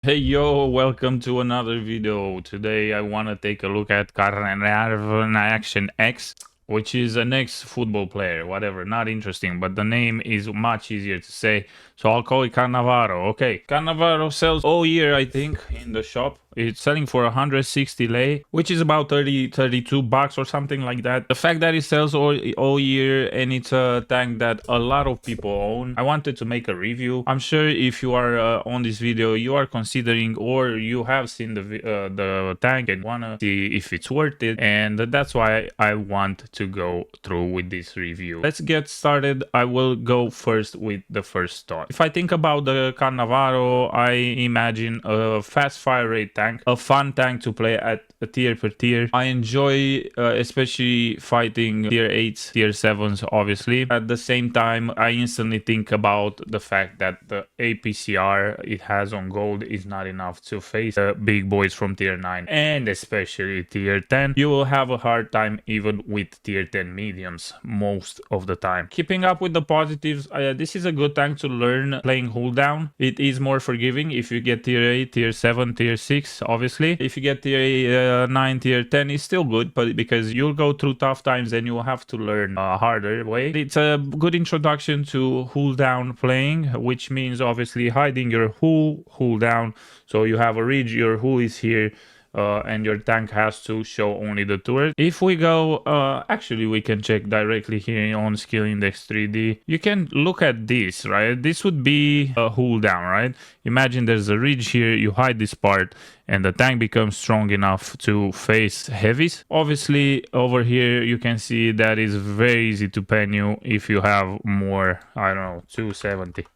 Hey yo, welcome to another video. Today I want to take a look at CAERNARVON Action X, which is an ex-football player, whatever, not interesting, but the name is much easier to say, so I'll call it Cannavaro. Okay, Cannavaro sells all year, I think, in the shop. It's selling for 160 lei, which is about 32 bucks or something like that. The fact that it sells all year and it's a tank that a lot of people own, I wanted to make a review. I'm sure if you are on this video, you are considering or you have seen the tank and wanna see if it's worth it, and that's why I want to go through with this review. Let's get started. I will go first with the first thought. If I think about the Cannavaro, I imagine a fast fire rate tank, a fun tank to play at a tier per tier. I enjoy especially fighting tier 8s, tier 7s, obviously. At the same time, I instantly think about the fact that the APCR it has on gold is not enough to face the big boys from tier 9 and especially tier 10. You will have a hard time even with tier 10 mediums most of the time. Keeping up with the positives, this is a good tank to learn playing hold down. It is more forgiving if you get tier 8, tier 7, tier 6, obviously. If you get tier 9, tier 10, it's still good, but because you'll go through tough times and you'll have to learn a harder way. It's a good introduction to hold down playing, which means obviously hiding your hold down. So you have a ridge, your hull is here, and your tank has to show only the turret. If we go, actually we can check directly here on skill index 3D. You can look at this, right? This would be a hold down, right? Imagine there's a ridge here, you hide this part and the tank becomes strong enough to face heavies. Obviously over here you can see that is very easy to pen you if you have more, I don't know, 270.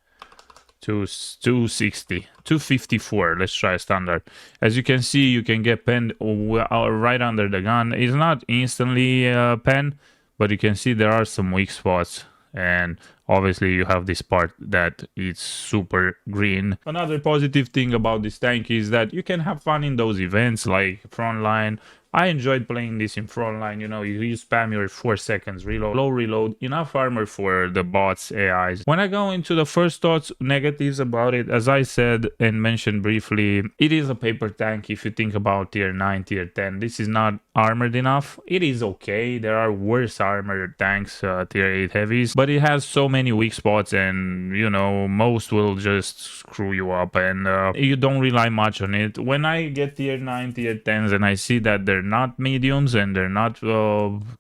260, 254. Let's try standard. As you can see, you can get penned right under the gun. It's not instantly penned, but you can see there are some weak spots, and obviously you have this part that is super green. Another positive thing about this tank is that you can have fun in those events like frontline. I enjoyed playing this in frontline. You know, you spam your 4 seconds reload, low reload, enough armor for the bots, AIs. When I go into the first thoughts, negatives about it, as I said and mentioned briefly, it is a paper tank if you think about tier 9, tier 10. This is not armored enough. It is okay. There are worse armored tanks, tier 8 heavies, but it has so many weak spots and, you know, most will just screw you up and you don't rely much on it. When I get tier 9, tier 10s and I see that they're not mediums and they're not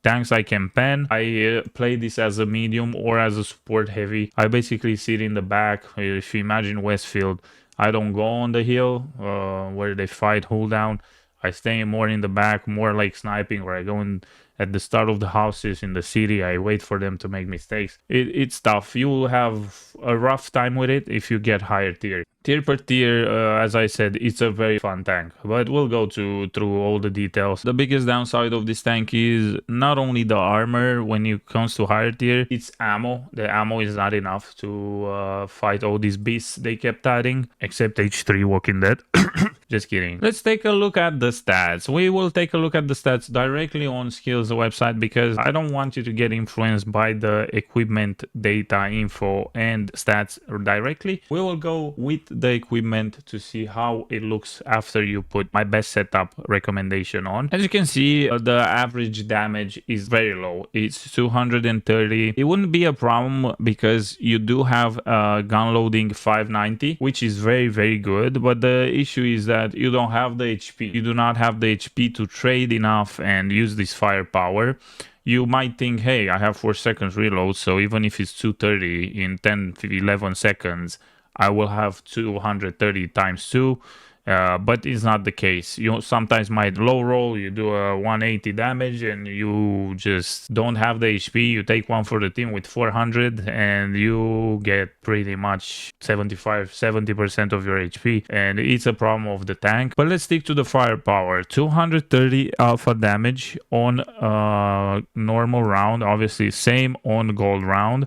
tanks I can pen, I play this as a medium or as a support heavy. I basically sit in the back. If you imagine Westfield, I don't go on the hill where they fight hold down. I stay more in the back, more like sniping, where I go in at the start of the houses in the city. I wait for them to make mistakes. It's tough. You will have a rough time with it if you get higher tier. Tier per tier, as I said, it's a very fun tank, but we'll go through all the details. The biggest downside of this tank is not only the armor when it comes to higher tier, it's ammo. The ammo is not enough to fight all these beasts they kept adding, except H3 Walking Dead. Just kidding. Let's take a look at the stats. We will take a look at the stats directly on Skills website because I don't want you to get influenced by the equipment data info and stats directly. We will go with the equipment to see how it looks after you put my best setup recommendation on. As you can see, the average damage is very low. It's 230. It wouldn't be a problem because you do have gun loading 590, which is very, very good. But the issue is that you don't have the HP. You do not have the HP to trade enough and use this firepower. You might think, hey, I have 4 seconds reload, so even if it's 230 in 10, 11 seconds, I will have 230 times 2. But it's not the case. You sometimes might low roll, you do a 180 damage and you just don't have the HP. You take one for the team with 400 and you get pretty much 70% of your HP, and it's a problem of the tank. But let's stick to the firepower. 230 alpha damage on normal round, obviously same on gold round,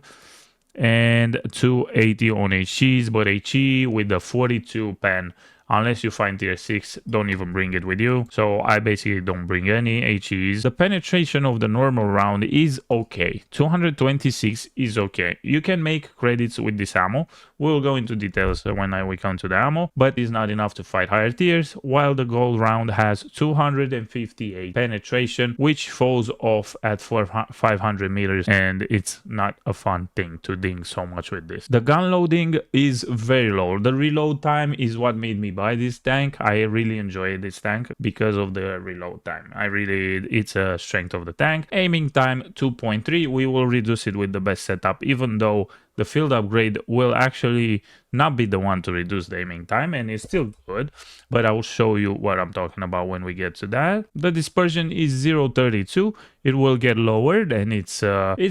and 280 on HEs, but HE with the 42 pen. unless you find tier 6, don't even bring it with you. So I basically don't bring any HEs. The penetration of the normal round is okay. 226 is okay. You can make credits with this ammo. We'll go into details when we come to the ammo, but it's not enough to fight higher tiers, while the gold round has 258 penetration, which falls off at 500 meters, and it's not a fun thing to ding so much with this. The gun loading is very low. The reload time is what made me buy this tank. I really enjoy this tank because of the reload time. It's a strength of the tank. Aiming time 2.3. We will reduce it with the best setup, even though the field upgrade will actually not be the one to reduce the aiming time, and it's still good, but I will show you what I'm talking about when we get to that. The dispersion is 0.32. It will get lowered, and it's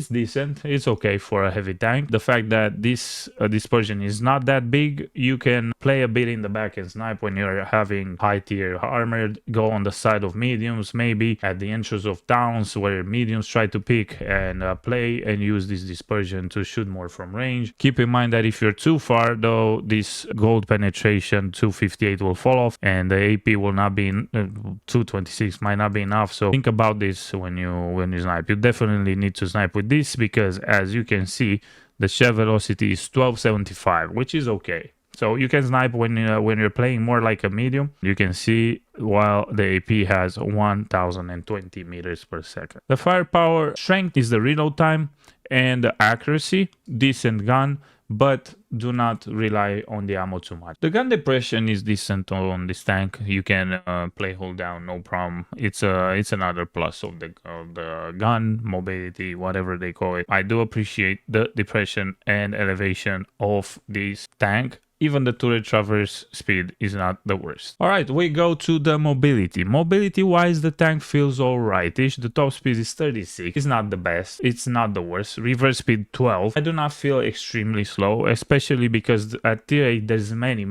decent. It's okay for a heavy tank. The fact that this dispersion is not that big, you can play a bit in the back and snipe when you're having high tier armor. Go on the side of mediums, maybe at the entrance of towns where mediums try to pick, and play and use this dispersion to shoot more from range. Keep in mind that if you're too far, though, this gold penetration 258 will fall off, and the AP will not be 226 might not be enough. So think about this when you snipe. You definitely need to snipe with this, because as you can see, the shell velocity is 1275, which is okay. So you can snipe when you're playing more like a medium. You can see while the AP has 1020 meters per second. The firepower strength is the reload time, and the accuracy, decent gun, but do not rely on the ammo too much. The gun depression is decent on this tank. You can play hold down, no problem. It's another plus of the gun mobility, whatever they call it. I do appreciate the depression and elevation of this tank. Even the turret traverse speed is not the worst. All right, we go to the mobility. Mobility wise, the tank feels all rightish. The top speed is 36. It's not the best. It's not the worst. Reverse speed 12. I do not feel extremely slow, especially because at tier 8, there's many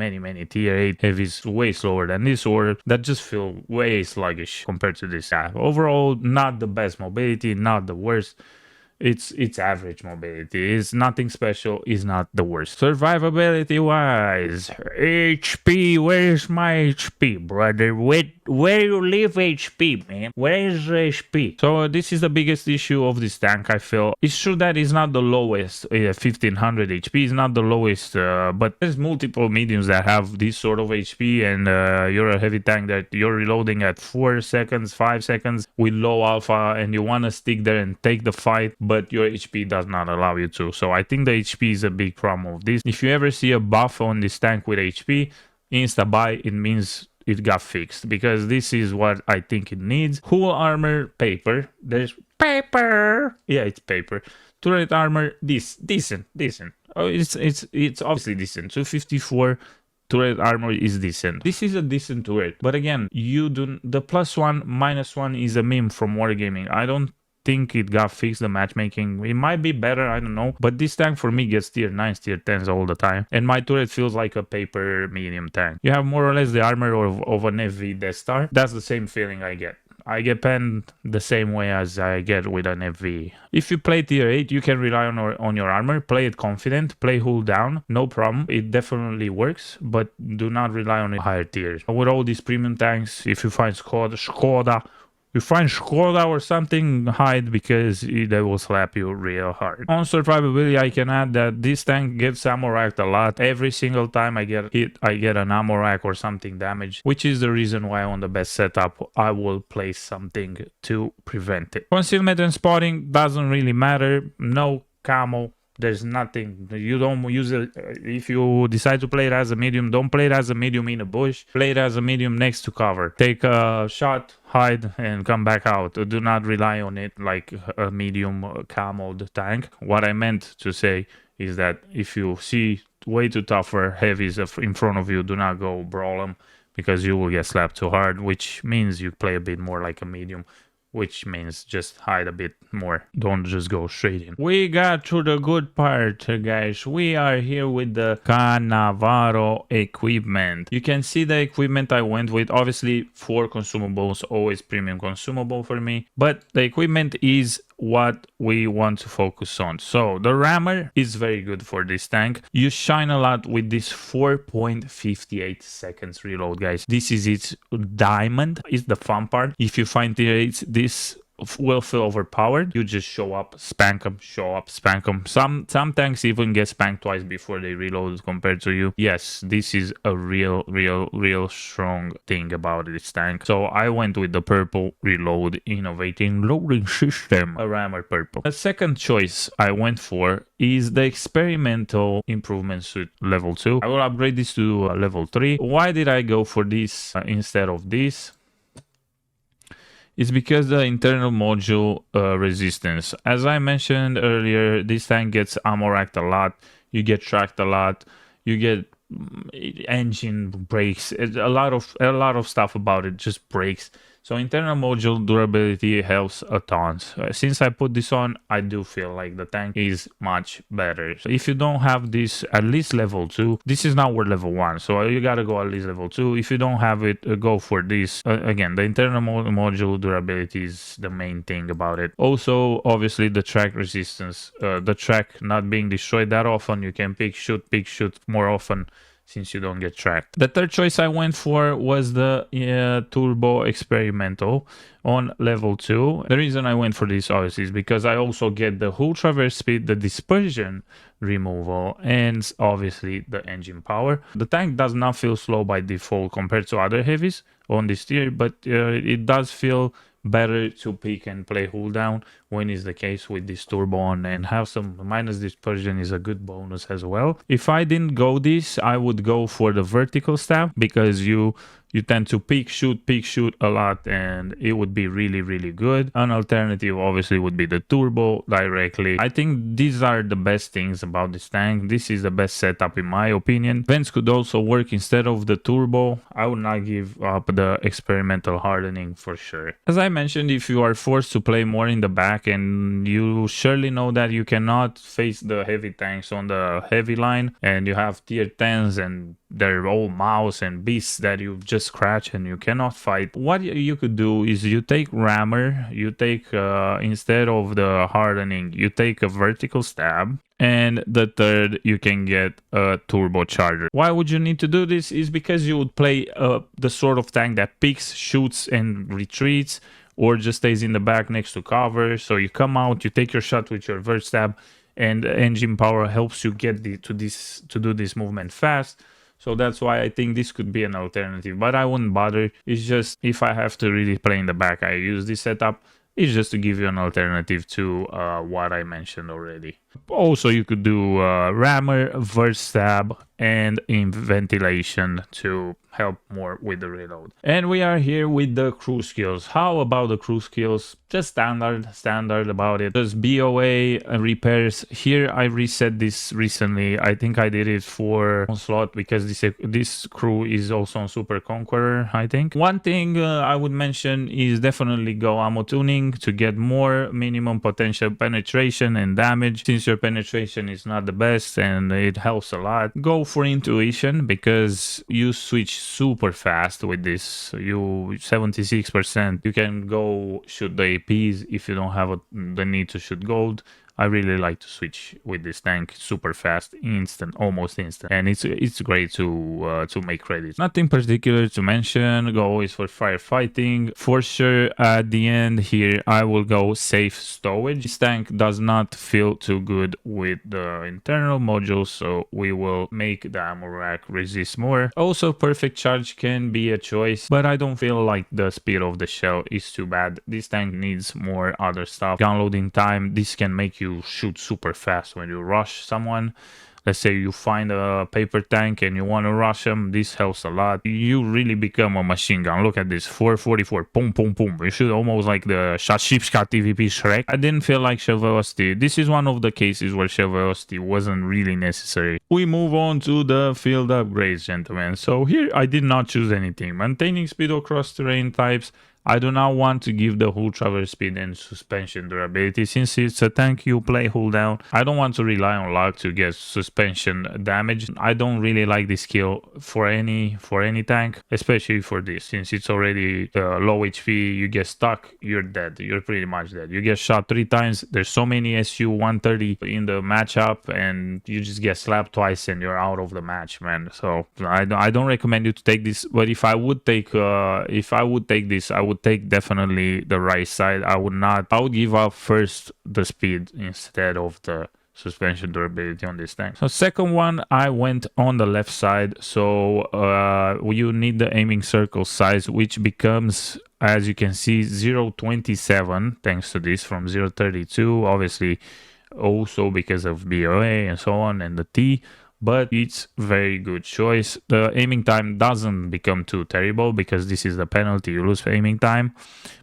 tier 8 heavies way slower than this, or that just feel way sluggish compared to this. Overall, not the best mobility, not the worst. It's average mobility. It's nothing special. It's not the worst. Survivability wise, HP. Where's my HP, brother? Where you live, HP, man? Where is HP? So this is the biggest issue of this tank, I feel. It's true that it's not the lowest. 1500 HP is not the lowest, but there's multiple mediums that have this sort of HP, and you're a heavy tank that you're reloading at 4 seconds, 5 seconds with low alpha, and you want to stick there and take the fight, but your HP does not allow you to. So I think the HP is a big problem of this. If you ever see a buff on this tank with HP, insta buy, it means it got fixed, because this is what I think it needs. Hull armor, paper. There's paper. Yeah, it's paper. Turret armor, decent. Oh, it's obviously decent. 254. Turret armor is decent. This is a decent turret, but again, the +1, -1 is a meme from Wargaming. I don't think it got fixed, the matchmaking. It might be better, I don't know, but this tank for me gets tier 9s, tier 10s all the time, and my turret feels like a paper medium tank. You have more or less the armor of an FV Death Star. That's the same feeling I get. I get penned the same way as I get with an FV. If you play tier 8, you can rely on your armor. Play it confident, play hull down, no problem. It definitely works, but do not rely on it higher tiers. With all these premium tanks, if you find Skoda, or something, hide, because they will slap you real hard. On survivability, I can add that this tank gets ammo racked a lot. Every single time I get hit, I get an ammo rack or something damaged, which is the reason why on the best setup, I will place something to prevent it. Concealment and spotting doesn't really matter. No camo. There's nothing. You don't use it. If you decide to play it as a medium, don't play it as a medium in a bush. Play it as a medium next to cover. Take a shot, hide, and come back out. Do not rely on it like a medium camoed tank. What I meant to say is that if you see way too tougher heavies in front of you, do not go brawl them, because you will get slapped too hard, which means you play a bit more like a medium, which means just hide a bit more. Don't just go straight in. We got to the good part, guys. We are here with the CAERNARVON equipment. You can see the equipment I went with. Obviously, 4 consumables, always premium consumable for me. But the equipment is what we want to focus on. So the rammer is very good for this tank. You shine a lot with this 4.58 seconds reload, guys. This is its diamond, is the fun part. If you find this will feel overpowered, you just show up, spank them, show up, spank them. Some tanks even get spanked twice before they reload compared to you. Yes, this is a real strong thing about this tank. So I went with the purple reload innovating loading system, a rammer purple. The second choice I went for is the experimental improvement suit level 2. I will upgrade this to level 3. Why did I go for this instead of this? It's because the internal module resistance. As I mentioned earlier, this tank gets ammo racked a lot. You get tracked a lot. You get engine breaks. A lot of stuff about it just breaks. So internal module durability helps a ton. Since I put this on, I do feel like the tank is much better. So if you don't have this at least level 2, this is not worth level 1. So you gotta go at least level 2. If you don't have it, go for this. Again, the internal module durability is the main thing about it. Also, obviously, the track resistance. The track not being destroyed that often. You can pick shoot more often, since you don't get tracked. The third choice I went for was the turbo experimental on level 2. The reason I went for this obviously is because I also get the hull traverse speed, the dispersion removal, and obviously the engine power. The tank does not feel slow by default compared to other heavies on this tier, but it does feel better to pick and play hull down when is the case with this turbo on, and have some minus dispersion is a good bonus as well. If I didn't go this, I would go for the vertical stab, because you tend to peek shoot a lot, and it would be really good. An alternative obviously would be the turbo directly. I think these are the best things about this tank. This is the best setup in my opinion. Vents could also work instead of the turbo. I would not give up the experimental hardening for sure. As I mentioned, if you are forced to play more in the back, and you surely know that you cannot face the heavy tanks on the heavy line, and you have tier 10s and they're all mouse and beasts that you just scratch and you cannot fight, what you could do is you take rammer, you take instead of the hardening, you take a vertical stab, and the third you can get a turbocharger. Why would you need to do this? Is because you would play the sort of tank that peeks, shoots and retreats, or just stays in the back next to cover. So you come out, you take your shot with your vert stab, and engine power helps you get to do this movement fast. So that's why I think this could be an alternative, but I wouldn't bother. It's just if I have to really play in the back, I use this setup. It's just to give you an alternative to what I mentioned already. Also, you could do rammer, vert stab, and in ventilation to help more with the reload. And we are here with the crew skills. How about the crew skills? Just standard about it. Just BOA repairs. Here I reset this recently. I think I did it for Onslaught because this crew is also on Super Conqueror, I think. One thing I would mention is definitely go ammo tuning to get more minimum potential penetration and damage. Since your penetration is not the best and it helps a lot, go for intuition because you switch super fast with this. You 76%. You can go shoot the APs if you don't have the need to shoot gold. I really like to switch with this tank super fast, almost instant, and it's great to make credits. Nothing particular to mention. Go always for firefighting for sure. At the end here, I will go safe stowage. This tank does not feel too good with the internal modules, so we will make the ammo rack resist more. Also, perfect charge can be a choice, but I don't feel like the speed of the shell is too bad. This tank needs more other stuff. Downloading time. This can make you shoot super fast when you rush someone. Let's say you find a paper tank and you want to rush them. This helps a lot. You really become a machine gun. Look at this, 444, boom, boom, boom. You shoot almost like the Shashipska TVP Shrek. I didn't feel like shell velocity. This is one of the cases where shell velocity wasn't really necessary. We move on to the field upgrades, gentlemen. So here I did not choose anything. Maintaining speed across terrain types. I do not want to give the hull traverse speed and suspension durability. Since it's a tank you play hull down, I don't want to rely on luck to get suspension damage. I don't really like this skill for any tank, especially for this. Since it's already low HP, you get stuck, you're dead. You're pretty much dead. You get shot 3 times. There's so many SU 130 in the matchup, and you just get slapped twice and you're out of the match, man. So I don't recommend you to take this. But if I would take this, I would take definitely the right side. I would give up first the speed instead of the suspension durability on this tank. So second one, I went on the left side. So you need the aiming circle size, which becomes, as you can see, 0.27 thanks to this from 0.32. Obviously also because of BOA and so on and the T, but it's very good choice. The aiming time doesn't become too terrible because this is the penalty, you lose aiming time,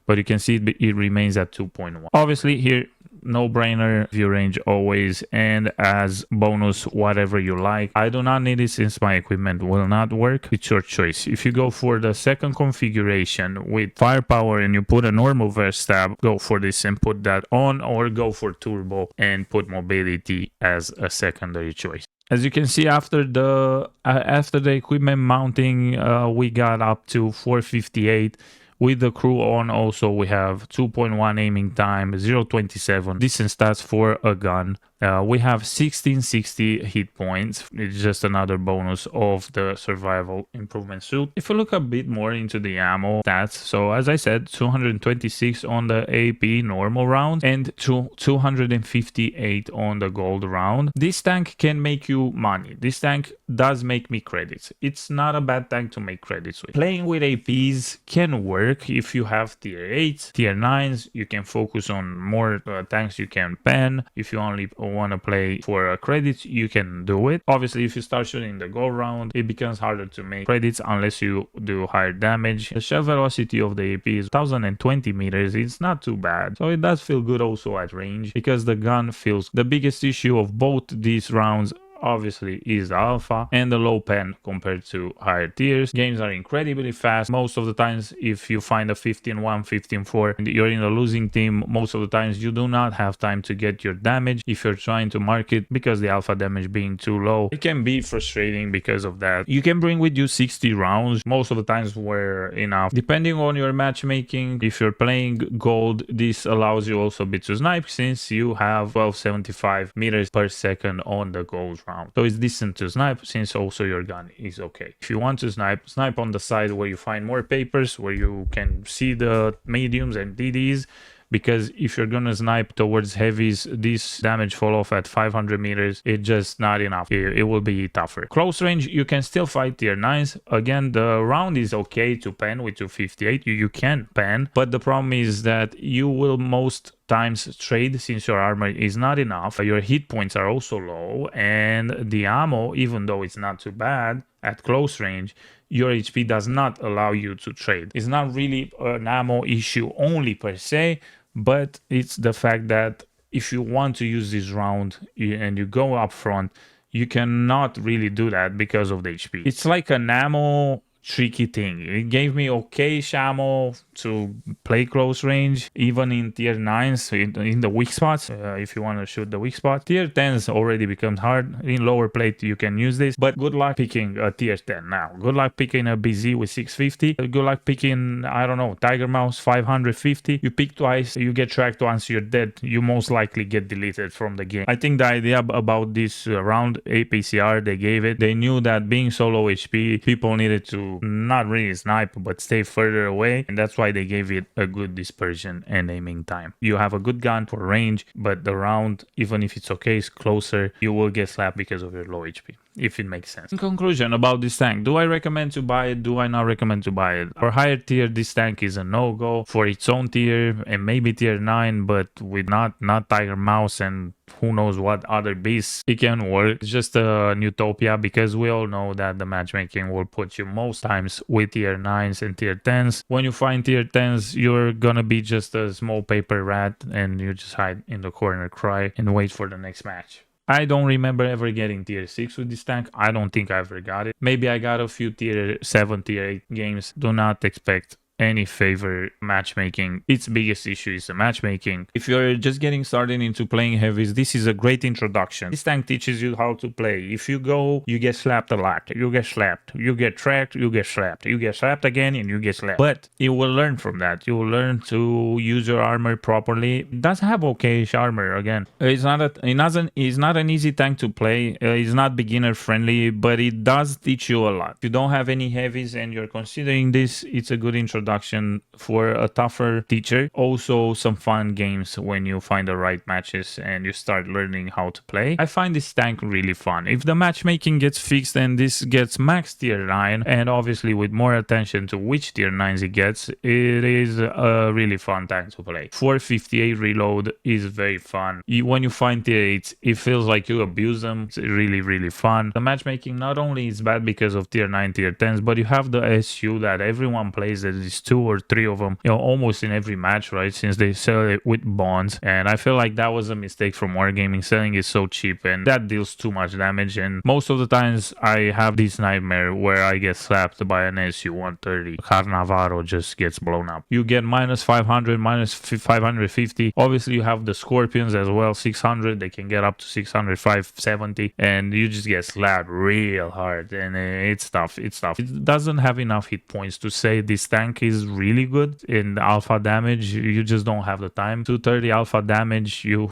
but you can see it remains at 2.1. Obviously here, no brainer, view range always, and as bonus whatever you like. I do not need it since my equipment will not work. It's your choice. If you go for the second configuration with firepower and you put a normal verse tab, go for this and put that on, or go for turbo and put mobility as a secondary choice. As you can see, after the equipment mounting, we got up to 458. With the crew on, also we have 2.1 aiming time, 0.27 decent stats for a gun. We have 1660 hit points. It's just another bonus of the survival improvement suit. If you look a bit more into the ammo stats, so as I said, 226 on the AP normal round and 258 on the gold round. This tank can make you money. This tank does make me credits. It's not a bad tank to make credits with. Playing with APs can work if you have tier 8s, tier 9s. You can focus on more tanks you can pen. If you only want to play for credits, you can do it. Obviously, if you start shooting the gold round, it becomes harder to make credits unless you do higher damage. The shell velocity of the AP is 1020 meters. It's not too bad, so it does feel good also at range because the gun feels. The biggest issue of both these rounds obviously is the alpha and the low pen compared to higher tiers. Games are incredibly fast. Most of the times, if you find a 15-1, 15-4, and you're in a losing team, most of the times you do not have time to get your damage if you're trying to mark it because the alpha damage being too low. It can be frustrating because of that. You can bring with you 60 rounds. Most of the times were enough. Depending on your matchmaking, if you're playing gold, this allows you also a bit to snipe since you have 1275 meters per second on the gold round. So it's decent to snipe since also your gun is okay. If you want to snipe on the side where you find more papers, where you can see the mediums and DDs, because if you're gonna snipe towards heavies, this damage fall off at 500 meters. It's just not enough. It will be tougher. Close range, you can still fight tier 9s. Again, the round is okay to pen with 258. You can pen, but the problem is that you will most times trade since your armor is not enough. Your hit points are also low, and the ammo, even though it's not too bad at close range, your HP does not allow you to trade. It's not really an ammo issue only per se, but it's the fact that if you want to use this round and you go up front, you cannot really do that because of the HP. It's like an ammo tricky thing. It gave me okay ammo to play close range, even in tier 9s, in the weak spots, if you want to shoot the weak spot. Tier 10s already becomes hard. In lower plate, you can use this, but good luck picking a tier 10 now. Good luck picking a BZ with 650. Good luck picking, I don't know, Tiger Mouse 550. You pick twice, you get tracked once, you're dead. You most likely get deleted from the game. I think the idea about this round APCR, they gave it. They knew that being so low HP, people needed to not really snipe, but stay further away, and that's why they gave it a good dispersion and aiming time. You have a good gun for range, but the round, even if it's okay, is closer, you will get slapped because of your low HP, if it makes sense. In conclusion about this tank, do I recommend to buy it? Do I not recommend to buy it? For higher tier, this tank is a no-go. For its own tier and maybe tier 9, but with not Tiger Mouse and who knows what other beasts, it can work. It's just a utopia because we all know that the matchmaking will put you most times with tier 9s and tier 10s. When you find tier 10s, you're gonna be just a small paper rat and you just hide in the corner, cry, and wait for the next match. I don't remember ever getting tier 6 with this tank. I don't think I ever got it. Maybe I got a few tier 7, tier 8 games. Do not expect any favor matchmaking. Its biggest issue is the matchmaking. If you're just getting started into playing heavies, this is a great introduction. This tank teaches you how to play. If you go, you get slapped a lot. You get slapped. You get tracked. You get slapped. You get slapped again, and you get slapped. But you will learn from that. You will learn to use your armor properly. It does have okay-ish armor. Again, it's not an easy tank to play. It's not beginner friendly, but it does teach you a lot. If you don't have any heavies and you're considering this, it's a good introduction for a tougher teacher. Also, some fun games when you find the right matches and you start learning how to play. I find this tank really fun. If the matchmaking gets fixed and this gets max tier 9, and obviously with more attention to which tier 9s it gets, it is a really fun tank to play. 458 reload is very fun. When you find tier 8s, it feels like you abuse them. It's really fun. The matchmaking not only is bad because of tier 9, tier 10s, but you have the SU that everyone plays. There is 2 or 3 of them, almost in every match, right? Since they sell it with bonds, and I feel like that was a mistake from Wargaming. Selling it so cheap, and that deals too much damage. And most of the times, I have this nightmare where I get slapped by an SU 130. CAERNARVON just gets blown up. You get minus 500, minus 550. Obviously, you have the Scorpions as well, 600. They can get up to 600, 570, and you just get slapped real hard, and it's tough. It's tough. It doesn't have enough hit points to say this tank is really good in alpha damage. You just don't have the time. 230 alpha damage, you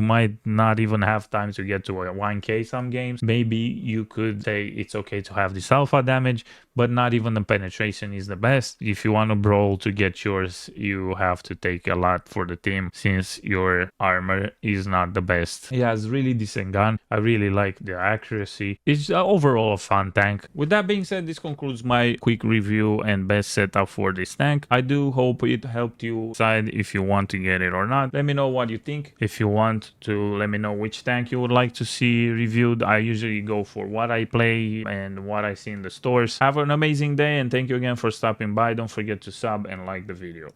might not even have time to get to a 1k some games. Maybe you could say it's okay to have this alpha damage, but not even the penetration is the best. If you want to brawl to get yours, you have to take a lot for the team since your armor is not the best. It has really decent gun. I really like the accuracy. It's overall a fun tank. With that being said, this concludes my quick review and best setup for this tank. I do hope it helped you decide if you want to get it or not. Let me know what you think. If you want to let me know which tank you would like to see reviewed, I usually go for what I play and what I see in the stores. Have an amazing day, and thank you again for stopping by. Don't forget to sub and like the video.